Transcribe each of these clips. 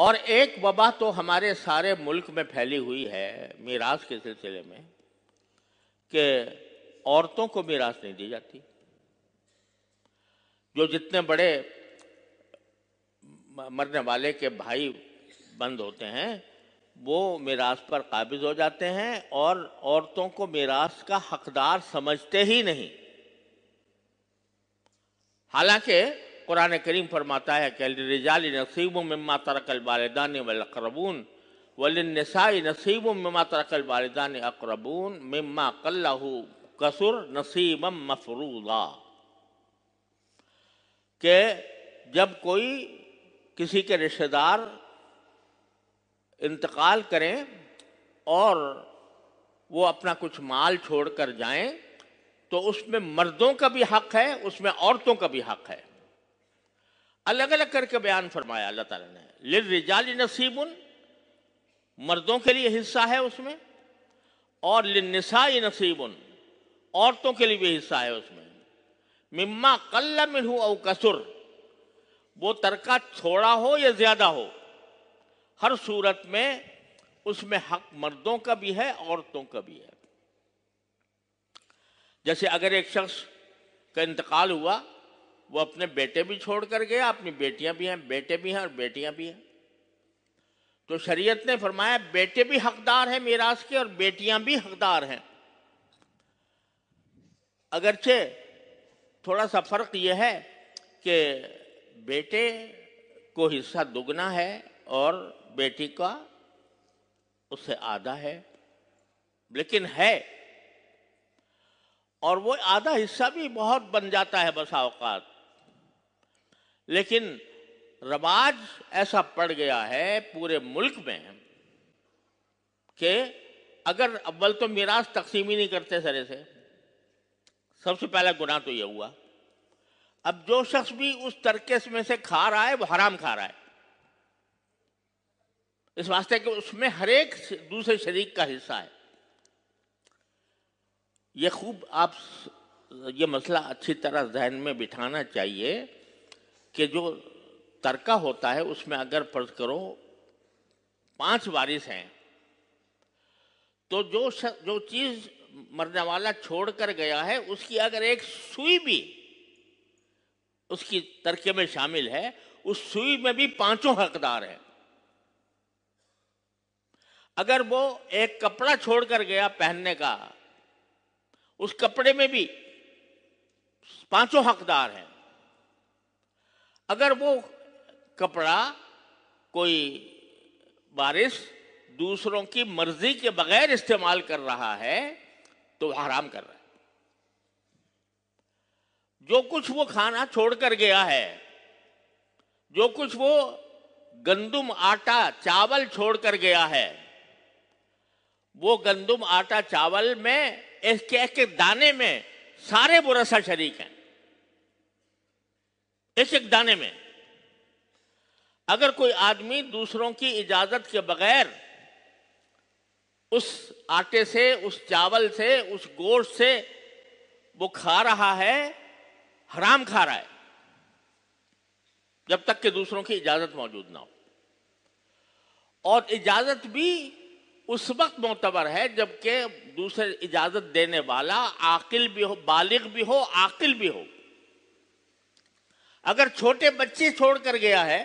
اور ایک وبا تو ہمارے سارے ملک میں پھیلی ہوئی ہے میراث کے سلسلے میں کہ عورتوں کو میراث نہیں دی جاتی. جو جتنے بڑے مرنے والے کے بھائی بند ہوتے ہیں وہ میراث پر قابض ہو جاتے ہیں اور عورتوں کو میراث کا حقدار سمجھتے ہی نہیں. حالانکہ قرآن کریم فرماتا ہے کہ للرجال نصیب مما ترک الوالدان والاقربون وللنساء نصیب مما ترک الوالدان اقربون مما قل کثر نصیبا مفروضا. کہ جب کوئی کسی کے رشتہ دار انتقال کریں اور وہ اپنا کچھ مال چھوڑ کر جائیں تو اس میں مردوں کا بھی حق ہے، اس میں عورتوں کا بھی حق ہے. الگ الگ کر کے بیان فرمایا اللہ تعالیٰ نے. للرجال نصیب، مردوں کے لیے حصہ ہے اس میں، اور للنساء نصیب، عورتوں کے لیے بھی حصہ ہے اس میں. مما قل منہ او کثر، وہ ترکہ تھوڑا ہو یا زیادہ ہو، ہر صورت میں اس میں حق مردوں کا بھی ہے عورتوں کا بھی ہے. جیسے اگر ایک شخص کا انتقال ہوا، وہ اپنے بیٹے بھی چھوڑ کر گیا، اپنی بیٹیاں بھی ہیں، بیٹے بھی ہیں اور بیٹیاں بھی ہیں، تو شریعت نے فرمایا بیٹے بھی حقدار ہیں میراث کے اور بیٹیاں بھی حقدار ہیں. اگرچہ تھوڑا سا فرق یہ ہے کہ بیٹے کو حصہ دگنا ہے اور بیٹی کا اس سے آدھا ہے، لیکن ہے. اور وہ آدھا حصہ بھی بہت بن جاتا ہے بسا اوقات. لیکن رواج ایسا پڑ گیا ہے پورے ملک میں کہ اگر اول تو میراث تقسیم ہی نہیں کرتے سرے سے، سب سے پہلا گناہ تو یہ ہوا. اب جو شخص بھی اس ترکے میں سے کھا رہا ہے وہ حرام کھا رہا ہے، اس واسطے کہ اس میں ہر ایک دوسرے شریک کا حصہ ہے. یہ خوب آپ یہ مسئلہ اچھی طرح ذہن میں بٹھانا چاہیے کہ جو ترکہ ہوتا ہے اس میں اگر فرض کرو 5 وارث ہیں تو جو چیز مرنے والا چھوڑ کر گیا ہے اس کی اگر ایک سوئی بھی اس کی ترکے میں شامل ہے، اس سوئی میں بھی 5 حقدار ہیں. اگر وہ ایک کپڑا چھوڑ کر گیا پہننے کا، اس کپڑے میں بھی 5 حقدار ہیں. اگر وہ کپڑا کوئی وارث دوسروں کی مرضی کے بغیر استعمال کر رہا ہے تو وہ حرام کر رہا ہے. جو کچھ وہ کھانا چھوڑ کر گیا ہے، جو کچھ وہ گندم آٹا چاول چھوڑ کر گیا ہے، وہ گندم آٹا چاول میں ایک ایک دانے میں سارے ورثہ شریک ہیں. ایک ایک دانے میں اگر کوئی آدمی دوسروں کی اجازت کے بغیر اس آٹے سے، اس چاول سے، اس گوشت سے وہ کھا رہا ہے، حرام کھا رہا ہے جب تک کہ دوسروں کی اجازت موجود نہ ہو. اور اجازت بھی اس وقت معتبر ہے جبکہ دوسرے اجازت دینے والا عاقل بھی ہو، بالغ بھی ہو، عاقل بھی ہو. اگر چھوٹے بچے چھوڑ کر گیا ہے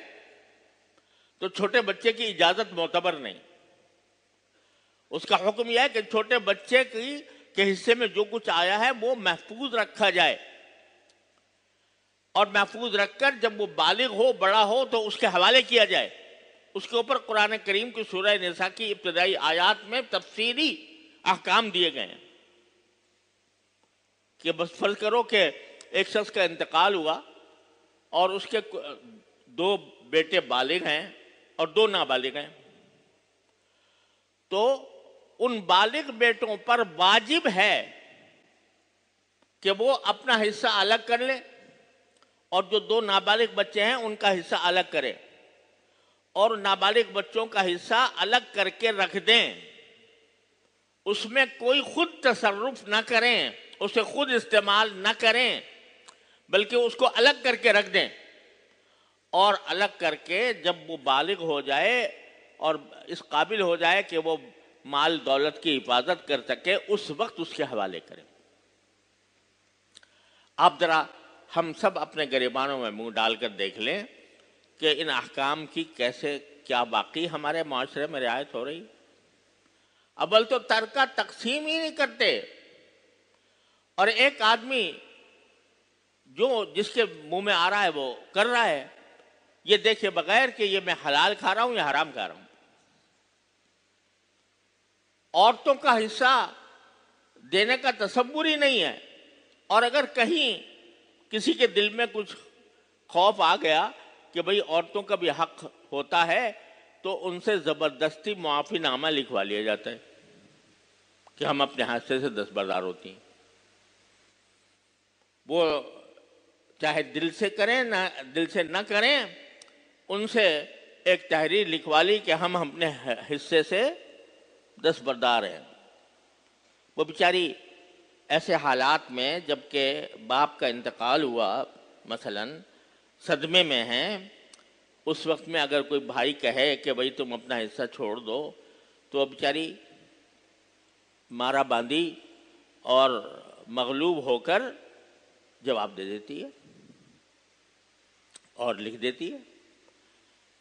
تو چھوٹے بچے کی اجازت معتبر نہیں. اس کا حکم یہ ہے کہ چھوٹے بچے کے حصے میں جو کچھ آیا ہے وہ محفوظ رکھا جائے، اور محفوظ رکھ کر جب وہ بالغ ہو، بڑا ہو تو اس کے حوالے کیا جائے. اس کے اوپر قرآن کریم کی سورہ نساء کی ابتدائی آیات میں تفصیلی احکام دیے گئے ہیں کہ بس فرض کرو کہ ایک شخص کا انتقال ہوا اور اس کے 2 بیٹے بالغ ہیں اور 2 نابالغ ہیں، تو ان بالغ بیٹوں پر واجب ہے کہ وہ اپنا حصہ الگ کر لیں اور جو 2 نابالغ بچے ہیں ان کا حصہ الگ کرے، اور نابالغ بچوں کا حصہ الگ کر کے رکھ دیں. اس میں کوئی خود تصرف نہ کریں، اسے خود استعمال نہ کریں، بلکہ اس کو الگ کر کے رکھ دیں. اور الگ کر کے جب وہ بالغ ہو جائے اور اس قابل ہو جائے کہ وہ مال دولت کی حفاظت کر سکے، اس وقت اس کے حوالے کریں۔ آپ ذرا ہم سب اپنے گریبانوں میں منہ ڈال کر دیکھ لیں کہ ان احکام کی کیسے، کیا واقعی ہمارے معاشرے میں رعایت ہو رہی؟ اول تو ترکہ تقسیم ہی نہیں کرتے، اور ایک آدمی جو جس کے منہ میں آ رہا ہے وہ کر رہا ہے، یہ دیکھے بغیر کہ یہ میں حلال کھا رہا ہوں یا حرام کھا رہا ہوں۔ عورتوں کا حصہ دینے کا تصور ہی نہیں ہے، اور اگر کہیں کسی کے دل میں کچھ خوف آ گیا کہ بھئی عورتوں کا بھی حق ہوتا ہے، تو ان سے زبردستی معافی نامہ لکھوا لیا جاتا ہے کہ ہم اپنے حصے سے دستبردار ہوتی ہیں۔ وہ چاہے دل سے کریں نہ دل سے نہ کریں، ان سے ایک تحریر لکھوا لی کہ ہم اپنے حصے سے دستبردار ہیں۔ وہ بیچاری ایسے حالات میں جب کہ باپ کا انتقال ہوا مثلاً صدمے میں ہیں، اس وقت میں اگر کوئی بھائی کہے کہ بھئی تم اپنا حصہ چھوڑ دو، تو وہ بیچاری مارا باندھی اور مغلوب ہو کر جواب دے دیتی ہے اور لکھ دیتی ہے۔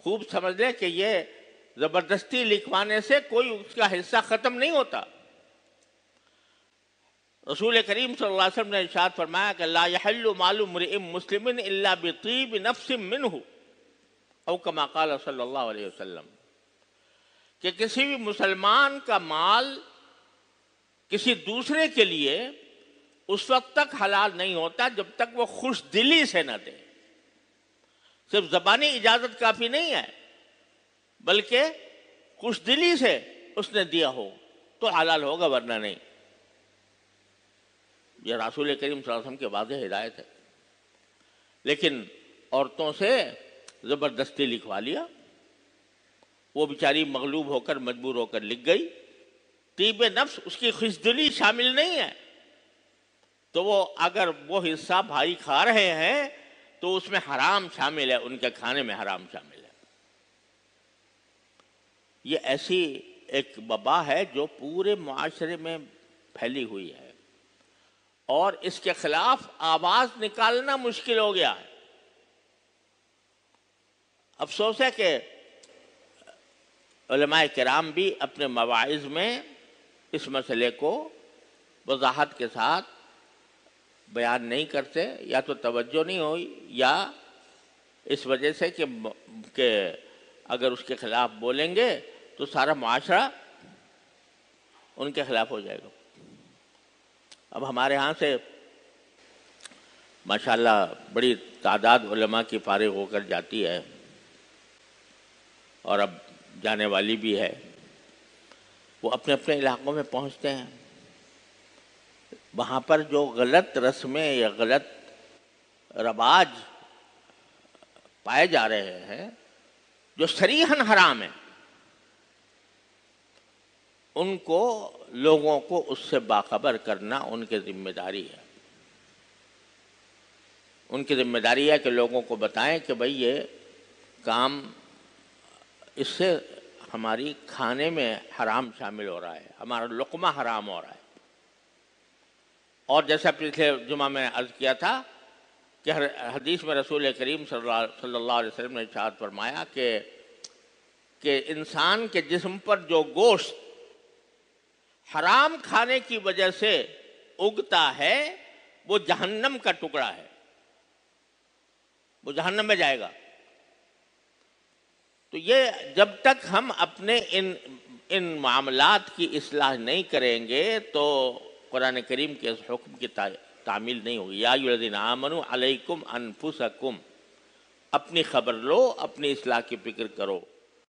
خوب سمجھ لیں کہ یہ زبردستی لکھوانے سے کوئی اس کا حصہ ختم نہیں ہوتا۔ رسول کریم صلی اللہ علیہ وسلم نے ارشاد فرمایا کہ لا يحل مال امرئ مسلم الا بطیب نفس منہ، او کما قال صلی اللہ علیہ وسلم، کہ کسی بھی مسلمان کا مال کسی دوسرے کے لیے اس وقت تک حلال نہیں ہوتا جب تک وہ خوش دلی سے نہ دے۔ صرف زبانی اجازت کافی نہیں ہے، بلکہ خوش دلی سے اس نے دیا ہو تو حلال ہوگا، ورنہ نہیں۔ یہ رسول کریم صلی اللہ علیہ وسلم کی واضح ہدایت ہے۔ لیکن عورتوں سے زبردستی لکھوا لیا، وہ بیچاری مغلوب ہو کر مجبور ہو کر لکھ گئی۔ طیب نفس اس کی خوش دلی شامل نہیں ہے، تو وہ اگر وہ حصہ بھائی کھا رہے ہیں تو اس میں حرام شامل ہے، ان کے کھانے میں حرام شامل ہے۔ یہ ایسی ایک وبا ہے جو پورے معاشرے میں پھیلی ہوئی ہے، اور اس کے خلاف آواز نکالنا مشکل ہو گیا ہے۔ افسوس ہے کہ علماء کرام بھی اپنے مواعظ میں اس مسئلے کو وضاحت کے ساتھ بیان نہیں کرتے، یا تو توجہ نہیں ہوئی، یا اس وجہ سے کہ اگر اس کے خلاف بولیں گے تو سارا معاشرہ ان کے خلاف ہو جائے گا۔ اب ہمارے ہاں سے ماشاءاللہ بڑی تعداد علماء کی فارغ ہو کر جاتی ہے، اور اب جانے والی بھی ہے۔ وہ اپنے اپنے علاقوں میں پہنچتے ہیں، وہاں پر جو غلط رسمیں یا غلط رواج پائے جا رہے ہیں جو صریحاً حرام ہیں، ان کو لوگوں کو اس سے باخبر کرنا ان کی ذمہ داری ہے۔ ان کی ذمہ داری ہے کہ لوگوں کو بتائیں کہ بھئی یہ کام، اس سے ہماری کھانے میں حرام شامل ہو رہا ہے، ہمارا لقمہ حرام ہو رہا ہے۔ اور جیسا پچھلے جمعہ میں عرض کیا تھا کہ حدیث میں رسول کریم صلی اللہ علیہ وسلم نے ارشاد فرمایا کہ انسان کے جسم پر جو گوشت حرام کھانے کی وجہ سے اگتا ہے وہ جہنم کا ٹکڑا ہے، وہ جہنم میں جائے گا۔ تو یہ جب تک ہم اپنے ان معاملات کی اصلاح نہیں کریں گے تو قرآن کریم کے اس حکم کی تعمیل نہیں ہوگی۔ یا ایھا الذین آمنوا علیکم انفسکم، اپنی خبر لو، اپنی اصلاح کی فکر کرو۔